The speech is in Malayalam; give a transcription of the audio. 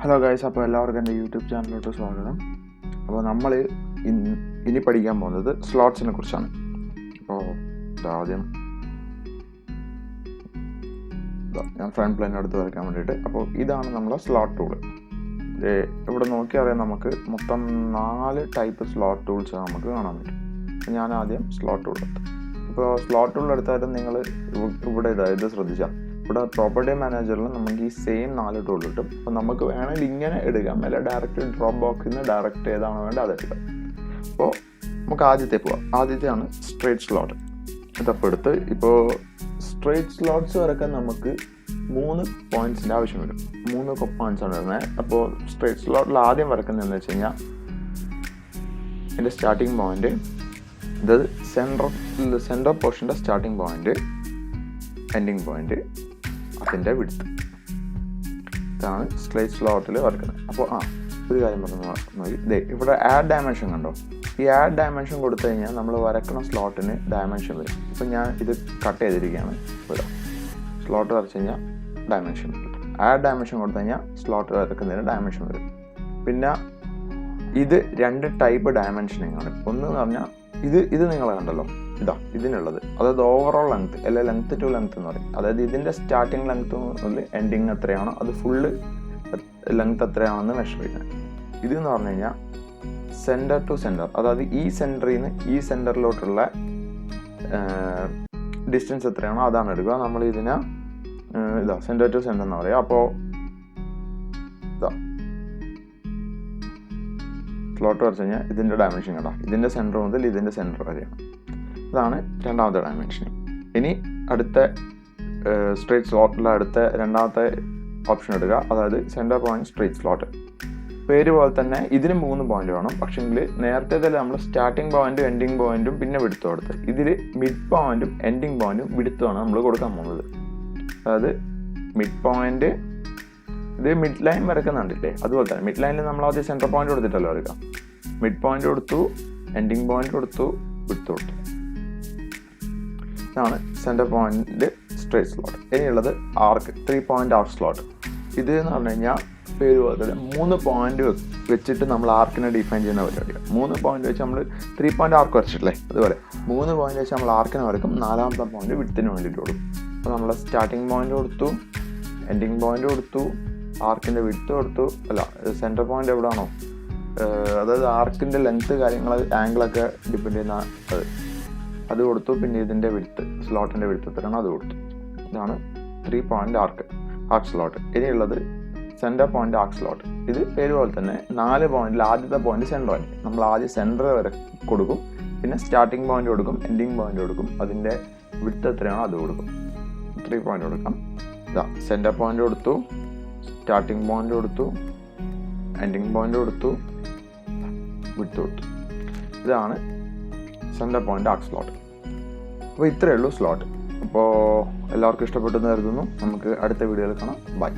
ഹലോ ഗൈസ്, അപ്പോൾ എല്ലാവർക്കും എൻ്റെ യൂട്യൂബ് ചാനലിലോട്ട് സ്വാഗതം. അപ്പോൾ നമ്മൾ ഇനി പഠിക്കാൻ പോകുന്നത് സ്ലോട്ട്സിനെ കുറിച്ചാണ്. അപ്പോൾ ആദ്യം ഞാൻ ഫ്രണ്ട് പ്ലെയിൻ എടുത്ത് വരയ്ക്കാൻ വേണ്ടിയിട്ട്, അപ്പോൾ ഇതാണ് നമ്മളെ സ്ലോട്ട് ടൂള്. ഇവിടെ നോക്കിയറിയാം നമുക്ക് മൊത്തം 4 ടൈപ്പ് സ്ലോട്ട് ടൂൾസ് നമുക്ക് കാണാൻ പറ്റും. ഞാൻ ആദ്യം സ്ലോട്ട് ടൂൾ എടുത്തു. ഇപ്പോൾ സ്ലോട്ട് ടൂൾ എടുത്താലും നിങ്ങൾ ഇവിടെ ഇത് ശ്രദ്ധിച്ചാൽ ഇവിടെ പ്രോപ്പർട്ടി മാനേജറിൽ നമുക്ക് ഈ സെയിം 4 ടൂൾ കിട്ടും. അപ്പോൾ നമുക്ക് വേണമെങ്കിൽ ഇങ്ങനെ എടുക്കാം, അല്ല ഡയറക്റ്റ് ഡ്രോപ്പ് ബോക്സിൽ നിന്ന് ഡയറക്റ്റ് ഏതാണോ വേണ്ടത് അതെടുക്കാം. അപ്പോൾ നമുക്ക് ആദ്യത്തെ പോവാം. ആദ്യത്തെയാണ് സ്ട്രേറ്റ് സ്ലോട്ട്. ഇതപ്പോൾ എടുത്ത് ഇപ്പോൾ സ്ട്രേറ്റ് സ്ലോട്ട്സ് വരയ്ക്കാൻ നമുക്ക് 3 പോയിന്റ്സിൻ്റെ ആവശ്യം വരും. 3 പോയിന്റ്സാണ് വരുന്നത്. അപ്പോൾ സ്ട്രേറ്റ് സ്ലോട്ടിൽ ആദ്യം വരയ്ക്കുന്നതെന്ന് വെച്ച് കഴിഞ്ഞാൽ എൻ്റെ സ്റ്റാർട്ടിങ് പോയിന്റ്, ഇത് സെൻറ്റർ പോർഷൻ്റെ സ്റ്റാർട്ടിങ് പോയിന്റ്, എൻഡിങ് പോയിന്റ്, അതിൻ്റെ വിഡ്ത്ത്. ഇതാണ് സ്ട്രേറ്റ് സ്ലോട്ടിൽ വരക്കുന്നത്. അപ്പോൾ ഒരു കാര്യം പറഞ്ഞു, ഇവിടെ ആഡ് ഡയമെൻഷൻ കണ്ടോ? ഈ ആഡ് ഡയമെൻഷൻ കൊടുത്തു കഴിഞ്ഞാൽ നമ്മൾ വരക്കുന്ന സ്ലോട്ടിന് ഡയമെൻഷൻ വരും. ഇപ്പം ഞാൻ ഇത് കട്ട് ചെയ്തിരിക്കുകയാണ്. ഇവിടെ സ്ലോട്ട് വരച്ച് കഴിഞ്ഞാൽ ഡയമെൻഷൻ വരും. ആഡ് ഡയമെൻഷൻ കൊടുത്തു കഴിഞ്ഞാൽ സ്ലോട്ട് വരക്കുന്നതിന് ഡയമെൻഷൻ വരും. പിന്നെ ഇത് 2 ടൈപ്പ് ഡയമെൻഷനിങ് ആണ്. ഒന്ന് എന്ന് പറഞ്ഞാൽ ഇത് നിങ്ങൾ കണ്ടല്ലോ, ഇതിനുള്ളത്, അതായത് ഓവറോൾ ലെങ്ത് അല്ലെ ലെങ്ത് ടു ലെങ്ത് എന്ന് പറയും. അതായത് ഇതിൻ്റെ സ്റ്റാർട്ടിങ് ലെങ്ത് മുതൽ എൻഡിങ് എത്രയാണോ അത് ഫുള്ള് ലെങ്ത് എത്രയാണെന്ന് മെഷർ ചെയ്യുന്നത്. ഇതെന്ന് പറഞ്ഞു കഴിഞ്ഞാൽ സെൻറ്റർ ടു സെൻറ്റർ, അതായത് ഈ സെൻറ്ററിൽ നിന്ന് ഈ സെൻറ്ററിലോട്ടുള്ള ഡിസ്റ്റൻസ് എത്രയാണോ അതാണ് എടുക്കുക. നമ്മൾ ഇതിനെ സെൻറ്റർ ടു സെൻറ്റർ എന്ന് പറയുക. അപ്പോൾ സ്ലോട്ട് വരച്ച് കഴിഞ്ഞാൽ ഇതിൻ്റെ ഡയമെൻഷൻ കണ്ടാ, ഇതിൻ്റെ സെൻറ്റർ മുതൽ ഇതിൻ്റെ സെൻറ്റർ വരെയാണ്. ഇതാണ് രണ്ടാമത്തെ ഡയമെൻഷൻ. ഇനി അടുത്ത സ്ട്രേറ്റ് സ്ലോട്ടിലെ അടുത്ത രണ്ടാമത്തെ ഓപ്ഷൻ എടുക്കുക, അതായത് സെൻറ്റർ പോയിന്റ് സ്ട്രേറ്റ് സ്ലോട്ട്. പേര് പോലെ തന്നെ ഇതിന് 3 പോയിന്റ് വേണം. പക്ഷേങ്കിൽ നേരത്തെ തന്നെ നമ്മൾ സ്റ്റാർട്ടിങ് പോയിന്റും എൻഡിങ് പോയിന്റും പിന്നെ വിടുത്ത് കൊടുത്ത്, ഇതിൽ മിഡ് പോയിന്റും എൻഡിങ് പോയിന്റും വിടുത്തുമാണ് നമ്മൾ കൊടുക്കാൻ പോകുന്നത്. അതായത് മിഡ് പോയിന്റ്, ഇത് മിഡ് ലൈൻ വരക്കുന്നുണ്ടല്ലേ, അതുപോലെ തന്നെ മിഡ് ലൈനിൽ നമ്മൾ ആദ്യം സെൻറ്റർ പോയിന്റ് കൊടുത്തിട്ടല്ലോ വരക്കാം. മിഡ് പോയിന്റ് കൊടുത്തു, എൻഡിങ് പോയിന്റ് കൊടുത്തു, വിടുത്ത് കൊടുത്തു. ഇതാണ് സെൻറ്റർ പോയിന്റ് സ്ട്രേറ്റ് സ്ലോട്ട്. ഇനിയുള്ളത് ആർക്ക്, 3 പോയിന്റ് ആർക്ക് സ്ലോട്ട്. ഇത് എന്ന് പറഞ്ഞു കഴിഞ്ഞാൽ പേര് പോലെ 3 പോയിന്റ് വെച്ചിട്ട് നമ്മൾ ആർക്കിനെ ഡിഫൈൻ ചെയ്യുന്ന പരിപാടിയാണ്. 3 പോയിന്റ് വെച്ച് നമ്മൾ 3 പോയിന്റ് ആർക്ക് വരച്ചിട്ടില്ലേ, അതുപോലെ 3 പോയിന്റ് വെച്ച് നമ്മൾ ആർക്കിനെ വരക്കും. 4ാമത്തെ പോയിന്റ് വിഡ്ത്തിന് വേണ്ടിയിട്ട് കൊടുക്കും. അപ്പോൾ നമ്മൾ സ്റ്റാർട്ടിങ് പോയിന്റ് കൊടുത്തു, എൻഡിങ് പോയിന്റ് കൊടുത്തു, ആർക്കിൻ്റെ വിഡ്ത്ത് കൊടുത്തു, അല്ല സെൻറ്റർ പോയിന്റ് എവിടെയാണോ, അതായത് ആർക്കിൻ്റെ ലെങ്ത്ത് കാര്യങ്ങൾ ആംഗിളൊക്കെ ഡിപ്പെൻഡ് ചെയ്യുന്ന അത് കൊടുത്തു. പിന്നെ ഇതിൻ്റെ വിഡ്ത്ത്, സ്ലോട്ടിൻ്റെ വിഡ്ത്ത് എത്രയാണോ അത് കൊടുത്തു. ഇതാണ് 3 പോയിന്റ് ആർക്ക് സ്ലോട്ട്. ഇനിയുള്ളത് സെൻറ്റർ പോയിന്റ് ആർക്ക് സ്ലോട്ട്. ഇത് പേര് പോലെ തന്നെ 4 പോയിന്റിൽ ആദ്യത്തെ പോയിന്റ് സെൻറ്റർ ആണ്. നമ്മൾ ആദ്യം സെൻറ്റർ വരെ കൊടുക്കും, പിന്നെ സ്റ്റാർട്ടിങ് പോയിന്റ് കൊടുക്കും, എൻഡിങ് പോയിന്റ് കൊടുക്കും, അതിൻ്റെ വിഡ്ത്ത് എത്രയാണോ അത് കൊടുക്കും. 3 പോയിന്റ് കൊടുക്കാം. സെൻറ്റർ പോയിന്റ് കൊടുത്തു, സ്റ്റാർട്ടിങ് പോയിന്റ് കൊടുത്തു, എൻഡിങ് പോയിന്റ് കൊടുത്തു, വിഡ്ത്ത് കൊടുത്തു. ഇതാണ് സെൻറ്റർ പോയിന്റ് ആർക്ക് സ്ലോട്ട്. അപ്പോൾ ഇത്രയേ ഉള്ളൂ സ്ലോട്ട്. അപ്പോൾ എല്ലാവർക്കും ഇഷ്ടപ്പെട്ടെന്ന് കരുതുന്നു. നമുക്ക് അടുത്ത വീഡിയോയിൽ കാണാം. ബൈ.